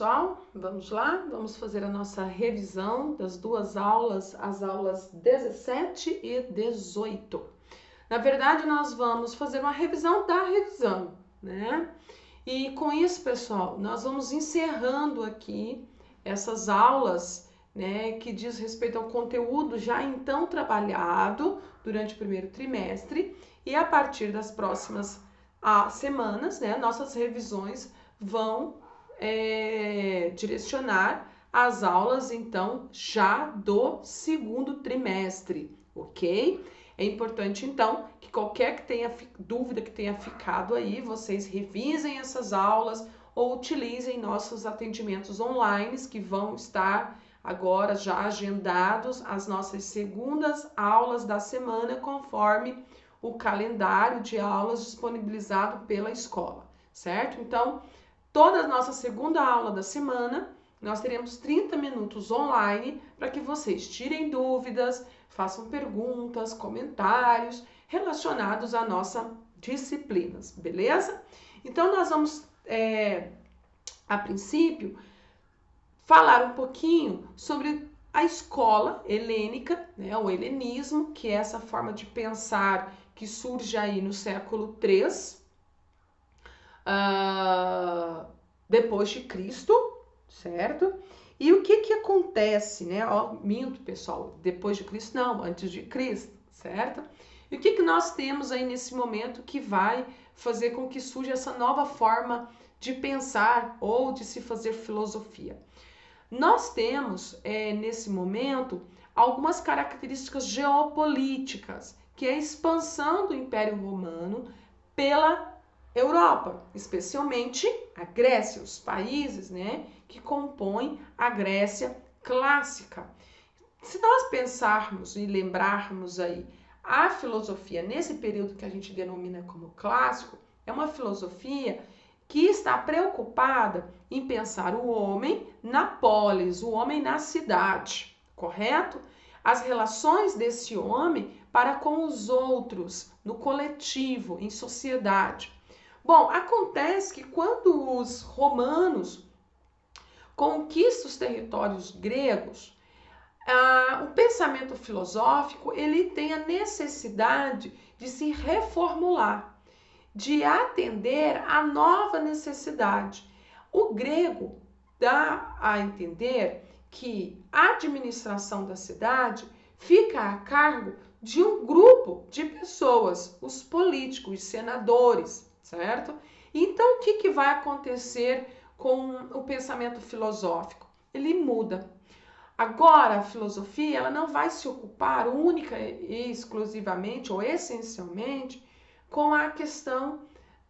pessoal, vamos lá, vamos fazer a nossa revisão das duas aulas, as aulas 17 e 18. Na verdade, nós vamos fazer uma revisão da revisão, né? E com isso, pessoal, nós vamos encerrando aqui essas aulas, né, que diz respeito ao conteúdo já então trabalhado durante o primeiro trimestre, e a partir das próximas semanas, né, nossas revisões vão direcionar as aulas, então, já do segundo trimestre, ok? É importante, então, que qualquer que tenha dúvida que tenha ficado aí, vocês revisem essas aulas ou utilizem nossos atendimentos online, que vão estar agora já agendados as nossas segundas aulas da semana, conforme o calendário de aulas disponibilizado pela escola, certo? Então, toda a nossa segunda aula da semana, nós teremos 30 minutos online para que vocês tirem dúvidas, façam perguntas, comentários relacionados à nossa disciplinas, beleza? Então, nós vamos, a princípio, falar um pouquinho sobre a escola helênica, né, o helenismo, que é essa forma de pensar que surge aí no século III, depois de Cristo, certo? E o que acontece, né? Minto, pessoal, depois de Cristo não, antes de Cristo, certo? E o que nós temos aí nesse momento que vai fazer com que surja essa nova forma de pensar ou de se fazer filosofia? Nós temos, nesse momento, algumas características geopolíticas, que é a expansão do Império Romano pela Europa, especialmente a Grécia, os países, né, que compõem a Grécia clássica. Se nós pensarmos e lembrarmos aí a filosofia nesse período que a gente denomina como clássico, é uma filosofia que está preocupada em pensar o homem na polis, o homem na cidade, correto? As relações desse homem para com os outros, no coletivo, em sociedade. Bom, acontece que quando os romanos conquistam os territórios gregos, o pensamento filosófico ele tem a necessidade de se reformular, de atender à nova necessidade. O grego dá a entender que a administração da cidade fica a cargo de um grupo de pessoas, os políticos, os senadores, certo? Então, o que vai acontecer com o pensamento filosófico? Ele muda. Agora, a filosofia ela não vai se ocupar única e exclusivamente ou essencialmente com a questão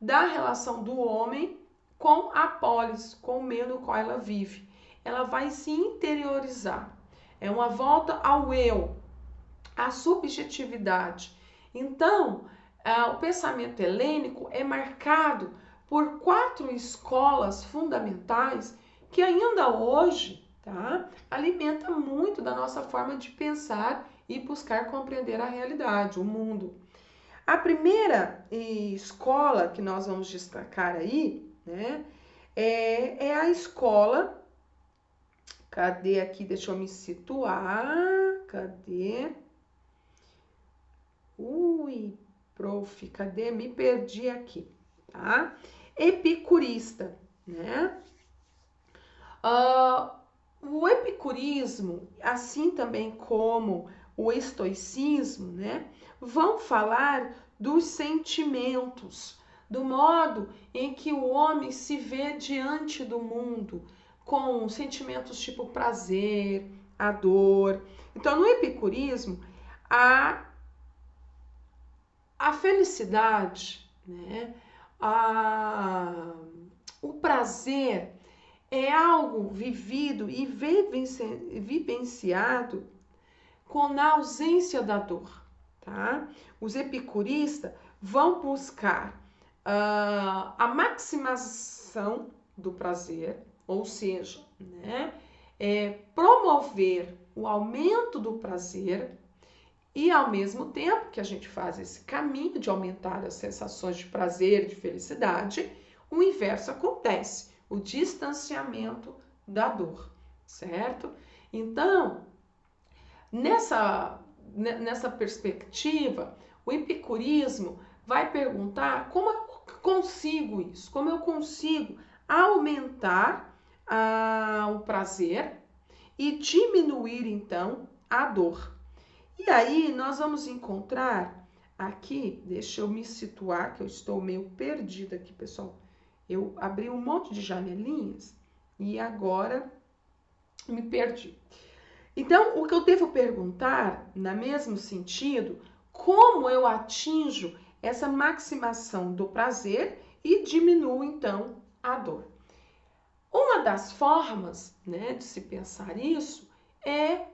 da relação do homem com a polis, com o meio no qual ela vive. Ela vai se interiorizar. É uma volta ao eu, à subjetividade. Então, o pensamento helênico é marcado por 4 escolas fundamentais que ainda hoje, tá, alimenta muito da nossa forma de pensar e buscar compreender a realidade, o mundo. A primeira escola que nós vamos destacar aí, né, é a escola. Cadê aqui? Deixa eu me situar. Cadê? Prof, cadê? Me perdi aqui, tá? Epicurista, né? O epicurismo, assim também como o estoicismo, né, vão falar dos sentimentos, do modo em que o homem se vê diante do mundo, com sentimentos tipo prazer, a dor. Então, no epicurismo, a felicidade, né, o prazer é algo vivido e vivenciado na ausência da dor, tá? Os epicuristas vão buscar a maximização do prazer, ou seja, né, promover o aumento do prazer e, ao mesmo tempo que a gente faz esse caminho de aumentar as sensações de prazer, de felicidade, o inverso acontece. o distanciamento da dor, certo? Então, nessa perspectiva, o epicurismo vai perguntar como eu consigo isso, como eu consigo aumentar o prazer e diminuir, então, a dor. E aí, nós vamos encontrar aqui, deixa eu me situar, que eu estou meio perdida aqui, pessoal. Eu abri um monte de janelinhas e agora me perdi. Então, o que eu devo perguntar, no mesmo sentido, como eu atinjo essa maximação do prazer e diminuo, então, a dor. Uma das formas, né, de se pensar isso é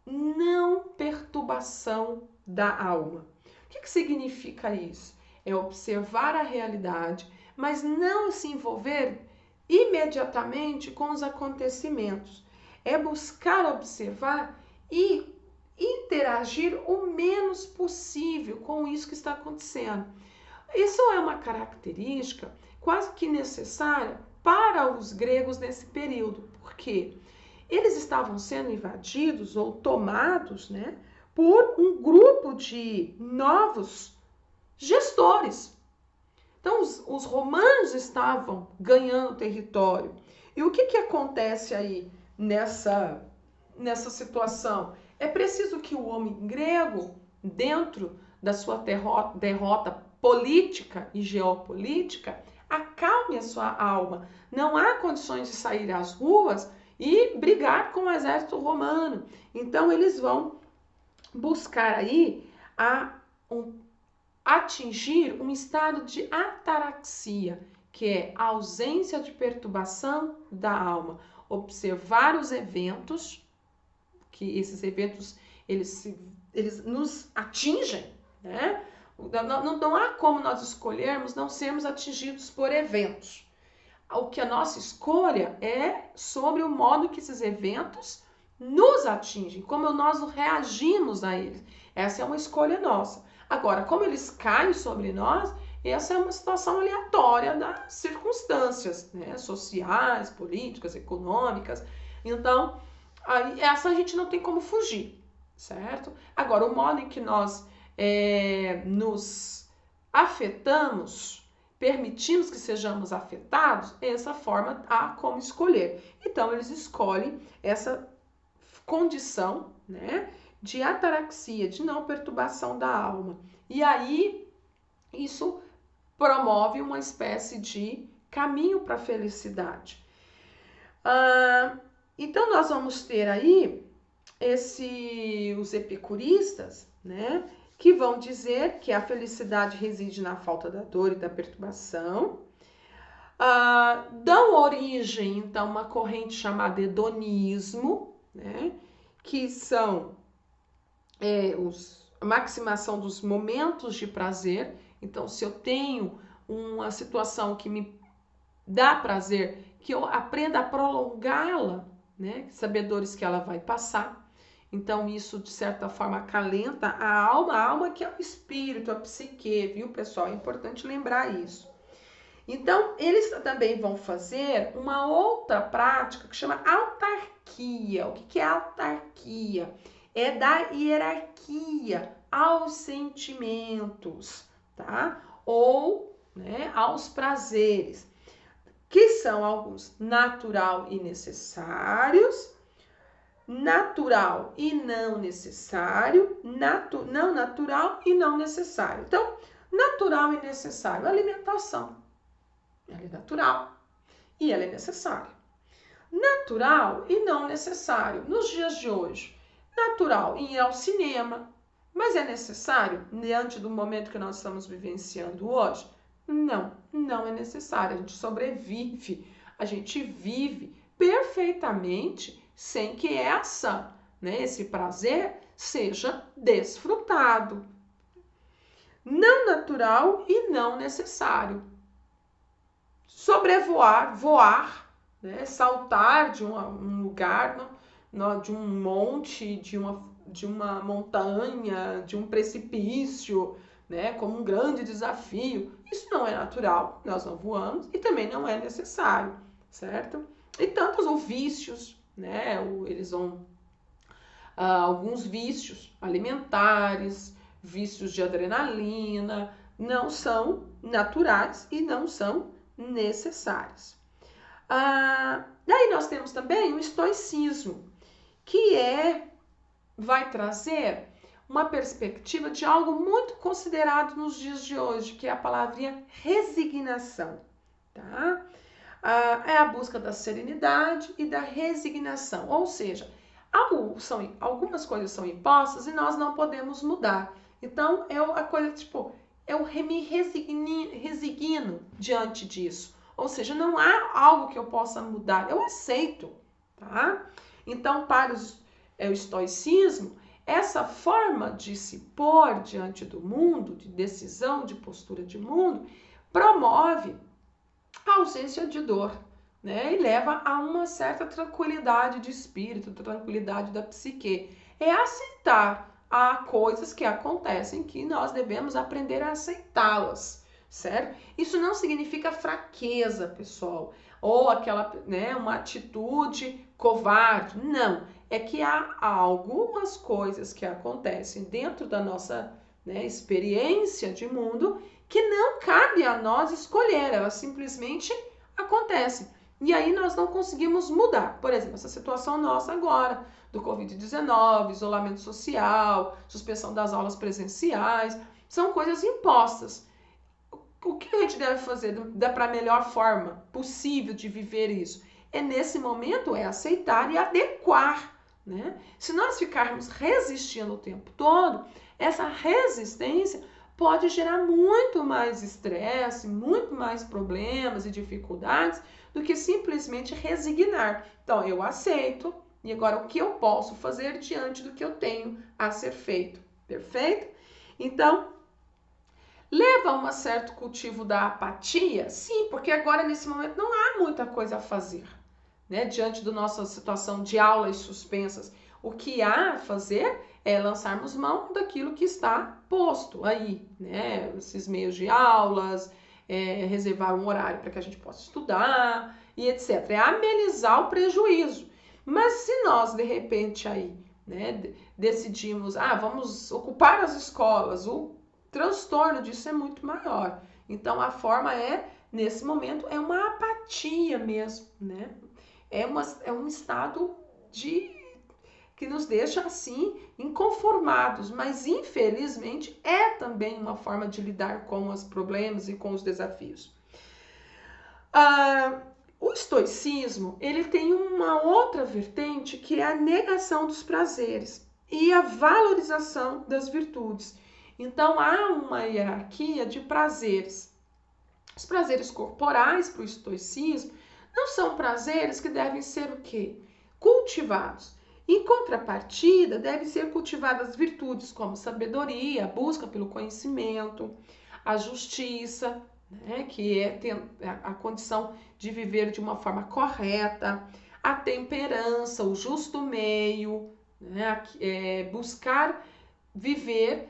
não perturbação da alma. O que significa isso? É observar a realidade, mas não se envolver imediatamente com os acontecimentos. É buscar observar e interagir o menos possível com isso que está acontecendo. Isso é uma característica quase que necessária para os gregos nesse período, porque eles estavam sendo invadidos ou tomados, né, por um grupo de novos gestores. Então, os romanos estavam ganhando território. E o que acontece aí nessa situação? É preciso que o homem grego, dentro da sua derrota política e geopolítica, acalme a sua alma. Não há condições de sair às ruas e brigar com o exército romano. Então, eles vão buscar aí atingir um estado de ataraxia, que é a ausência de perturbação da alma. Observar os eventos, que esses eventos eles nos atingem, né? Não há como nós escolhermos não sermos atingidos por eventos. O que a nossa escolha é sobre o modo que esses eventos nos atingem, como nós reagimos a eles. Essa é uma escolha nossa. Agora, como eles caem sobre nós, essa é uma situação aleatória das circunstâncias, né? Sociais, políticas, econômicas. Então, essa a gente não tem como fugir, certo? Agora, o modo em que nós nos afetamos, permitimos que sejamos afetados, essa forma há como escolher. Então, eles escolhem essa condição, né, de ataraxia, de não perturbação da alma. E aí, isso promove uma espécie de caminho para a felicidade. Então, nós vamos ter aí os epicuristas, né, que vão dizer que a felicidade reside na falta da dor e da perturbação. Dão origem, então, a uma corrente chamada hedonismo, né, que são a maximação dos momentos de prazer. Então, se eu tenho uma situação que me dá prazer, que eu aprenda a prolongá-la, né, sabedores que ela vai passar. Então, isso, de certa forma, acalenta a alma que é o espírito, a psique, viu, pessoal? É importante lembrar isso. Então, eles também vão fazer uma outra prática que chama autarquia. O que é autarquia? É dar hierarquia aos sentimentos, tá? Ou, né, aos prazeres, que são alguns natural e necessários, natural e não necessário, não natural e não necessário. Então, natural e necessário, alimentação. Ela é natural e ela é necessária. Natural e não necessário. Nos dias de hoje, natural ir ao cinema, mas é necessário diante do momento que nós estamos vivenciando hoje? Não, não é necessário. A gente sobrevive, a gente vive perfeitamente sem que esse prazer seja desfrutado. Não natural e não necessário. Sobrevoar, voar, né? Saltar de um lugar, de um monte, de uma montanha, de um precipício, né? Como um grande desafio. Isso não é natural, nós não voamos e também não é necessário, certo? E tantos ou vícios, né? Eles vão alguns vícios alimentares, vícios de adrenalina, não são naturais e não são necessários. Daí nós temos também o estoicismo, que vai trazer uma perspectiva de algo muito considerado nos dias de hoje, que é a palavrinha resignação, tá? É a busca da serenidade e da resignação, ou seja, algumas coisas são impostas e nós não podemos mudar. Então, a coisa tipo, eu me resigno diante disso. Ou seja, não há algo que eu possa mudar, eu aceito, tá? Então, para o estoicismo, essa forma de se pôr diante do mundo, de decisão, de postura de mundo, promove a ausência de dor, né? E leva a uma certa tranquilidade de espírito, tranquilidade da psique. É aceitar coisas que acontecem que nós devemos aprender a aceitá-las, certo? Isso não significa fraqueza, pessoal, ou uma atitude covarde, não. É que há algumas coisas que acontecem dentro da nossa experiência de mundo que não cabe a nós escolher, elas simplesmente acontecem. E aí nós não conseguimos mudar. Por exemplo, essa situação nossa agora, do Covid-19, isolamento social, suspensão das aulas presenciais, são coisas impostas. O que a gente deve fazer para a melhor forma possível de viver isso? Nesse momento, aceitar e adequar, né? Se nós ficarmos resistindo o tempo todo, essa resistência pode gerar muito mais estresse, muito mais problemas e dificuldades do que simplesmente resignar. Então, eu aceito e agora o que eu posso fazer diante do que eu tenho a ser feito? Perfeito? Então, leva a um certo cultivo da apatia? Sim, porque agora nesse momento não há muita coisa a fazer, né? Diante da nossa situação de aulas suspensas, o que há a fazer é lançarmos mão daquilo que está posto aí, né? Esses meios de aulas, reservar um horário para que a gente possa estudar e etc. É amenizar o prejuízo. Mas se nós, de repente, aí, né, decidimos, vamos ocupar as escolas, o transtorno disso é muito maior. Então, a forma nesse momento, é uma apatia mesmo, né? É um estado que nos deixa assim inconformados, mas infelizmente é também uma forma de lidar com os problemas e com os desafios. O estoicismo, ele tem uma outra vertente que é a negação dos prazeres e a valorização das virtudes. Então há uma hierarquia de prazeres. Os prazeres corporais para o estoicismo não são prazeres que devem ser o quê? Cultivados. Em contrapartida, devem ser cultivadas virtudes como sabedoria, a busca pelo conhecimento, a justiça, né, que é a condição de viver de uma forma correta, a temperança, o justo meio, né, buscar viver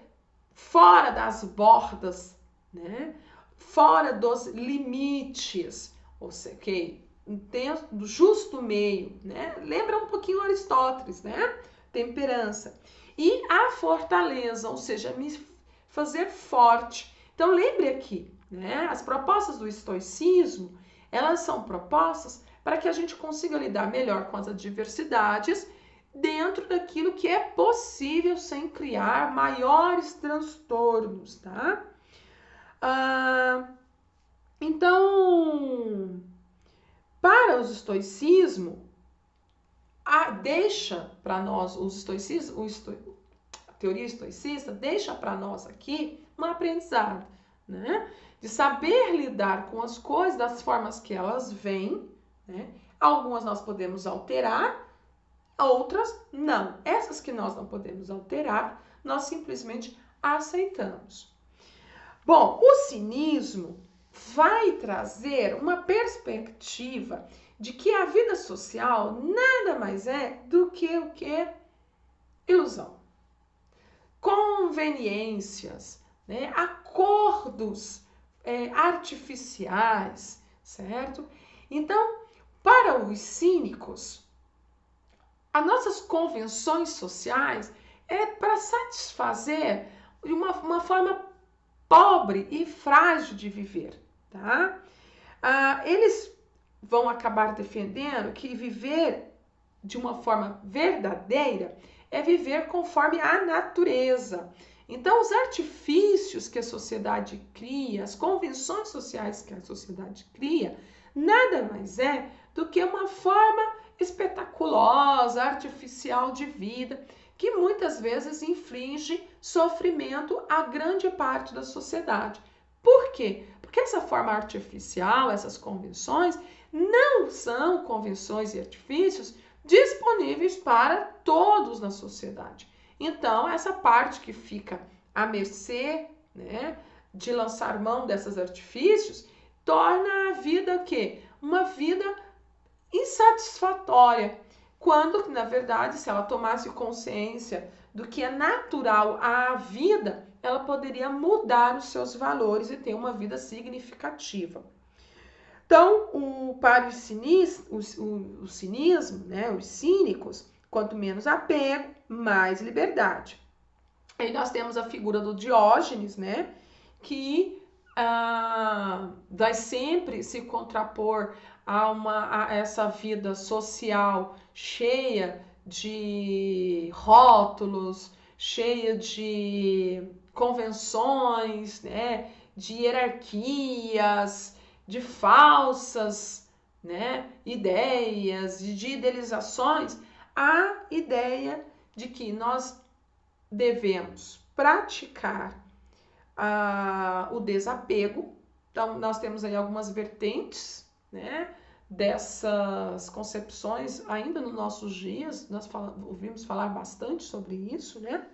fora das bordas, né, fora dos limites, ou seja, dentro do justo meio, né? Lembra um pouquinho Aristóteles, né? Temperança. E a fortaleza, ou seja, me fazer forte. Então lembre aqui, né? As propostas do estoicismo, elas são propostas para que a gente consiga lidar melhor com as adversidades dentro daquilo que é possível sem criar maiores transtornos, tá? Então, para os estoicismo, deixa para nós, a teoria estoicista deixa para nós aqui um aprendizado, né? De saber lidar com as coisas das formas que elas vêm, né? Algumas nós podemos alterar, outras não. Essas que nós não podemos alterar, nós simplesmente aceitamos. Bom, o cinismo vai trazer uma perspectiva de que a vida social nada mais é do que o que? Ilusão. Conveniências, né? Acordos artificiais, certo? Então, para os cínicos, as nossas convenções sociais é para satisfazer uma forma pobre e frágil de viver, tá? Eles vão acabar defendendo que viver de uma forma verdadeira é viver conforme a natureza. Então, os artifícios que a sociedade cria, as convenções sociais que a sociedade cria, nada mais é do que uma forma espetaculosa, artificial de vida, que muitas vezes inflige sofrimento a grande parte da sociedade. Por quê? Porque essa forma artificial, essas convenções, não são convenções e artifícios disponíveis para todos na sociedade. Então, essa parte que fica à mercê, né, de lançar mão desses artifícios, torna a vida o quê? Uma vida insatisfatória, quando, na verdade, se ela tomasse consciência do que é natural à vida, ela poderia mudar os seus valores e ter uma vida significativa. Então, para o cinismo, né, os cínicos, quanto menos apego, mais liberdade. Aí nós temos a figura do Diógenes, né, que vai sempre se contrapor a essa vida social cheia de rótulos, cheia de convenções, né, de hierarquias, de falsas, né, ideias, de idealizações, a ideia de que nós devemos praticar o desapego. Então, nós temos aí algumas vertentes, né, dessas concepções ainda nos nossos dias. Nós ouvimos falar bastante sobre isso, né?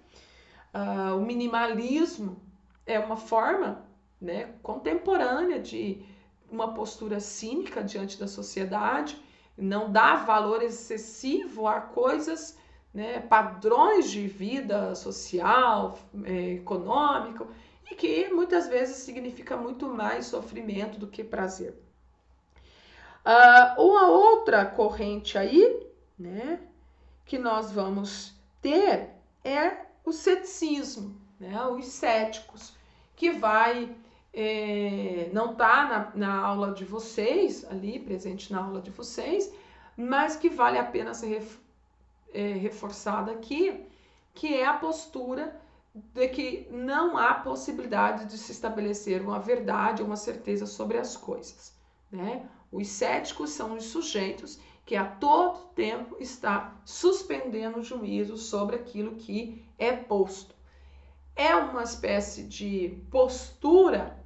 O minimalismo é uma forma, né, contemporânea de uma postura cínica diante da sociedade, não dá valor excessivo a coisas, né, padrões de vida social, econômico, e que muitas vezes significa muito mais sofrimento do que prazer. Uma outra corrente aí, né, que nós vamos ter é o ceticismo, né, os céticos, que vai não está na aula de vocês, ali presente na aula de vocês, mas que vale a pena ser reforçada aqui, que é a postura de que não há possibilidade de se estabelecer uma verdade, uma certeza sobre as coisas, né? Os céticos são os sujeitos que a todo tempo está suspendendo o juízo sobre aquilo que é posto. É uma espécie de postura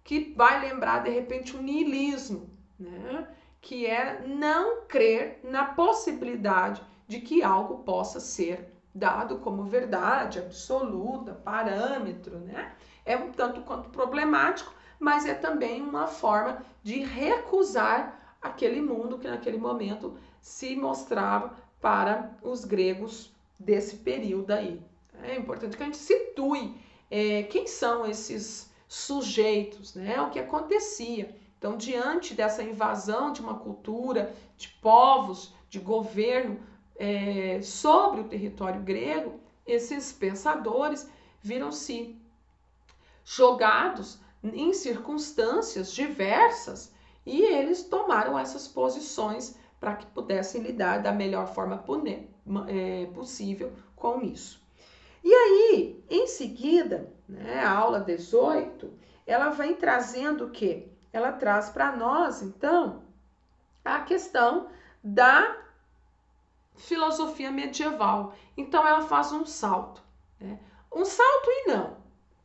que vai lembrar, de repente, o niilismo, né? Que é não crer na possibilidade de que algo possa ser dado como verdade absoluta, parâmetro, né? É um tanto quanto problemático, mas é também uma forma de recusar aquele mundo que naquele momento se mostrava para os gregos desse período aí. É importante que a gente situe quem são esses sujeitos, né? O que acontecia. Então, diante dessa invasão de uma cultura, de povos, de governo sobre o território grego, esses pensadores viram-se jogados em circunstâncias diversas e eles tomaram essas posições para que pudessem lidar da melhor forma possível com isso. E aí, em seguida, né, a aula 18, ela vem trazendo o quê? Ela traz para nós, então, a questão da filosofia medieval. Então, ela faz um salto, né? Um salto e não.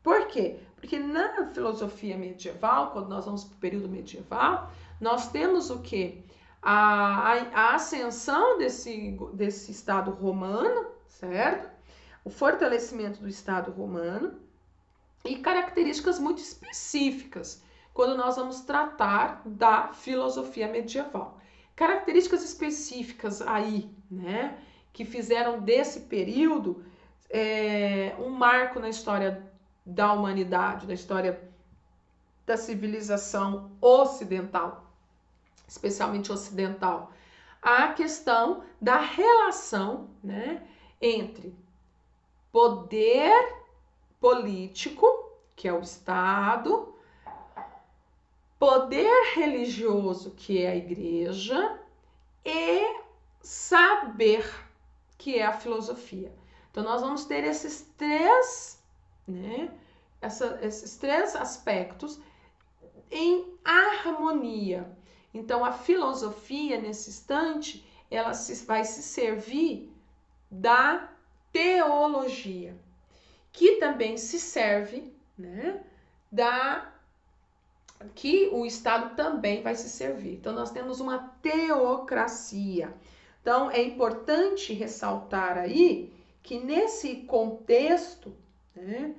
Por quê? Porque na filosofia medieval, quando nós vamos para o período medieval, nós temos o quê? A ascensão desse Estado romano, certo? O fortalecimento do Estado romano e características muito específicas quando nós vamos tratar da filosofia medieval. Características específicas aí, né, que fizeram desse período um marco na história da humanidade, da história da civilização ocidental, especialmente ocidental, a questão da relação, né, entre poder político, que é o Estado, poder religioso, que é a igreja, e saber, que é a filosofia. Então, nós vamos ter esses três, né, esses três aspectos em harmonia. Então, a filosofia, nesse instante, ela vai se servir da teologia, que também se serve, né, que o Estado também vai se servir. Então, nós temos uma teocracia. Então, é importante ressaltar aí que nesse contexto, né,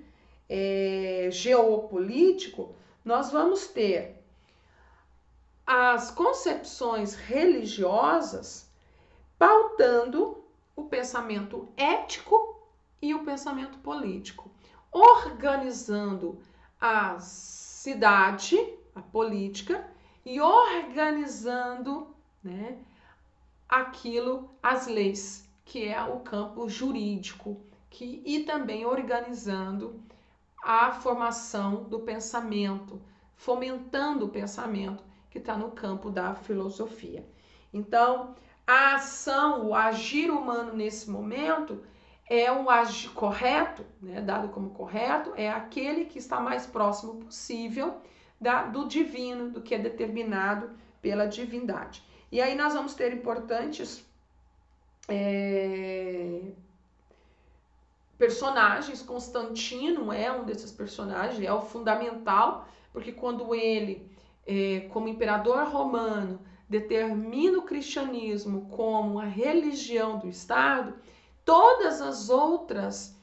geopolítico, nós vamos ter as concepções religiosas pautando o pensamento ético e o pensamento político, organizando a cidade, a política, e organizando, né, aquilo, as leis, que é o campo jurídico, e também organizando a formação do pensamento, fomentando o pensamento, que está no campo da filosofia. Então, a ação, o agir humano nesse momento é um agir correto, né, dado como correto, é aquele que está mais próximo possível do divino, do que é determinado pela divindade. E aí nós vamos ter importantes personagens. Constantino é um desses personagens, é o fundamental, porque quando ele, como imperador romano, determina o cristianismo como a religião do Estado, todas as outras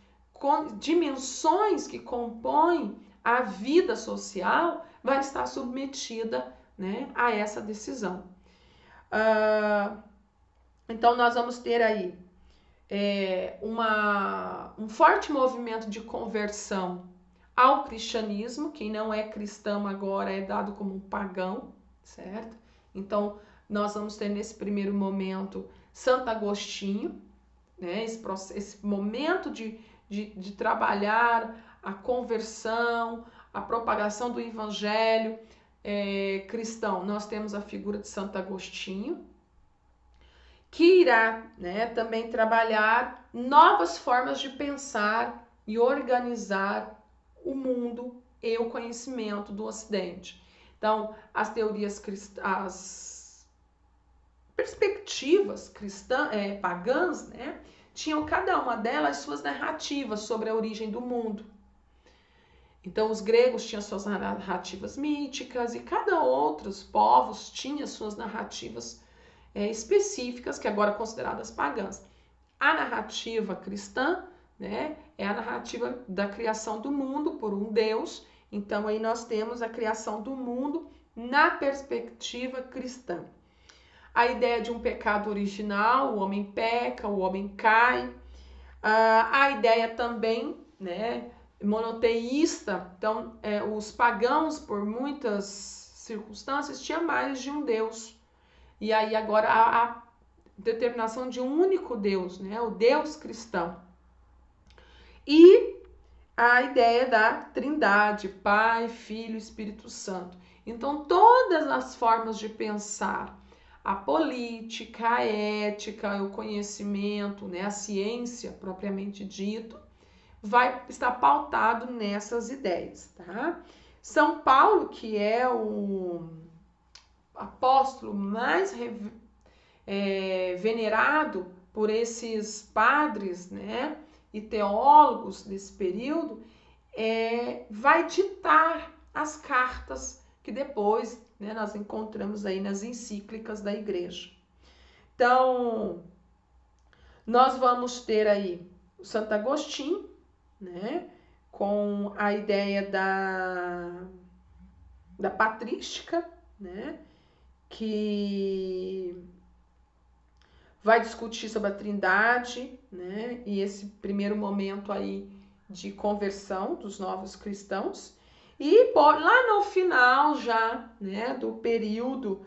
dimensões que compõem a vida social vai estar submetida, né, a essa decisão. Então, nós vamos ter aí um forte movimento de conversão ao cristianismo. Quem não é cristão agora é dado como um pagão, certo? Então, nós vamos ter nesse primeiro momento Santo Agostinho, né? Esse momento de trabalhar a conversão, a propagação do evangelho cristão. Nós temos a figura de Santo Agostinho, que irá, né, também trabalhar novas formas de pensar e organizar o mundo e o conhecimento do Ocidente. Então, as teorias as perspectivas pagãs, né, tinham cada uma delas suas narrativas sobre a origem do mundo. Então, os gregos tinham suas narrativas míticas e cada outros povos tinha suas narrativas específicas, que agora consideradas pagãs. A narrativa cristã, né, é a narrativa da criação do mundo por um Deus. Então, aí nós temos a criação do mundo na perspectiva cristã. A ideia de um pecado original, o homem peca, o homem cai. A ideia também, né, monoteísta. Então, os pagãos, por muitas circunstâncias, tinham mais de um Deus. E aí agora a determinação de um único Deus, né? O Deus cristão. E a ideia da Trindade, Pai, Filho e Espírito Santo. Então, todas as formas de pensar a política, a ética, o conhecimento, né? A ciência propriamente dito, vai estar pautado nessas ideias, tá? São Paulo, que é o apóstolo mais venerado por esses padres, né, e teólogos desse período, vai ditar as cartas que depois, né, nós encontramos aí nas encíclicas da igreja. Então, nós vamos ter aí o Santo Agostinho, né, com a ideia da patrística, né, que vai discutir sobre a Trindade, né, e esse primeiro momento aí de conversão dos novos cristãos. E lá no final já, né, do período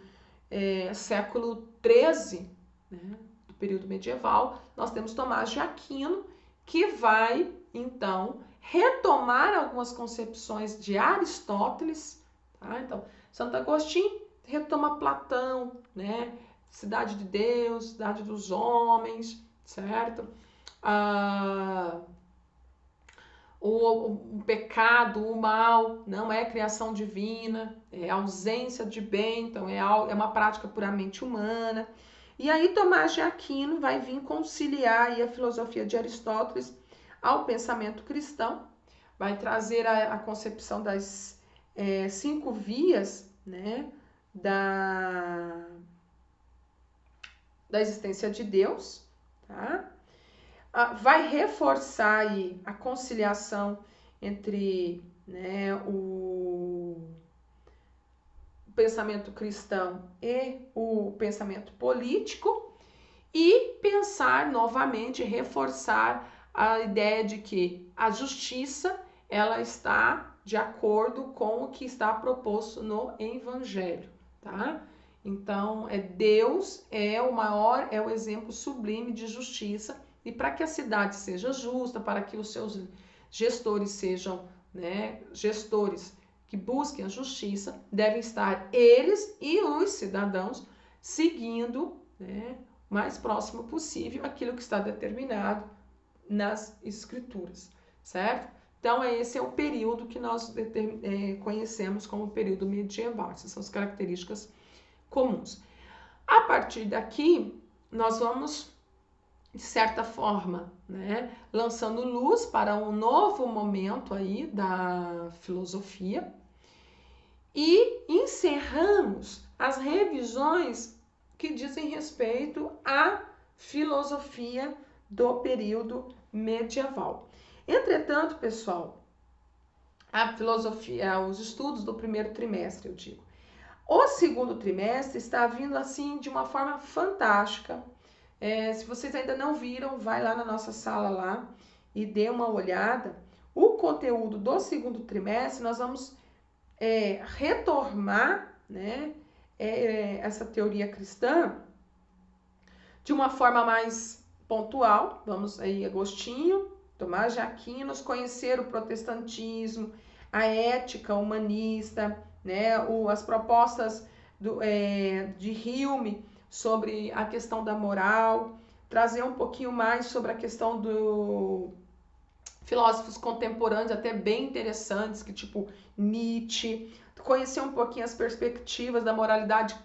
século XIII, né, do período medieval, nós temos Tomás de Aquino, que vai, então, retomar algumas concepções de Aristóteles. Tá? Então, Santo Agostinho retoma Platão, né, cidade de Deus, cidade dos homens, certo? O pecado, o mal, não é criação divina, é ausência de bem, então é uma prática puramente humana. E aí Tomás de Aquino vai vir conciliar aí a filosofia de Aristóteles ao pensamento cristão, vai trazer a concepção das 5 vias, né, da existência de Deus, tá? Vai reforçar aí a conciliação entre, né, o pensamento cristão e o pensamento político e pensar novamente, reforçar a ideia de que a justiça ela está de acordo com o que está proposto no Evangelho, tá? Então, Deus é o exemplo sublime de justiça. E para que a cidade seja justa, para que os seus gestores sejam, né, gestores que busquem a justiça, devem estar eles e os cidadãos seguindo, né, o mais próximo possível aquilo que está determinado nas escrituras, certo? Então, esse é o período que nós conhecemos como período medieval. Essas são as características comuns. A partir daqui, nós vamos, de certa forma, né, lançando luz para um novo momento aí da filosofia e encerramos as revisões que dizem respeito à filosofia do período medieval. Entretanto, pessoal, a filosofia, os estudos do primeiro trimestre, eu digo, o segundo trimestre está vindo assim de uma forma fantástica. Se vocês ainda não viram, vai lá na nossa sala lá e dê uma olhada. O conteúdo do segundo trimestre, nós vamos retomar, né, essa teoria cristã de uma forma mais pontual. Vamos aí, Agostinho, Tomás de Aquino, conhecer o protestantismo, a ética humanista, né, as propostas de Hume sobre a questão da moral, trazer um pouquinho mais sobre a questão do filósofos contemporâneos até bem interessantes, que tipo Nietzsche, conhecer um pouquinho as perspectivas da moralidade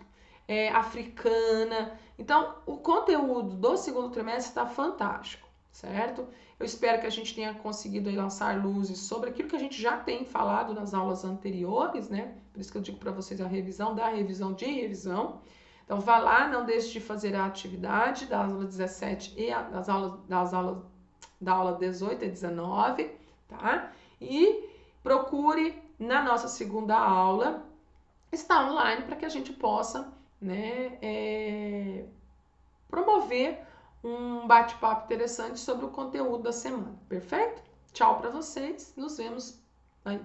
africana. Então, o conteúdo do segundo trimestre está fantástico, certo? Eu espero que a gente tenha conseguido lançar luzes sobre aquilo que a gente já tem falado nas aulas anteriores, né? Por isso que eu digo para vocês a revisão da revisão de revisão. Então, vá lá, não deixe de fazer a atividade da aula 17 e da aula 18 e 19, tá? E procure na nossa segunda aula estar online para que a gente possa, né, promover um bate-papo interessante sobre o conteúdo da semana, perfeito? Tchau para vocês, nos vemos aí.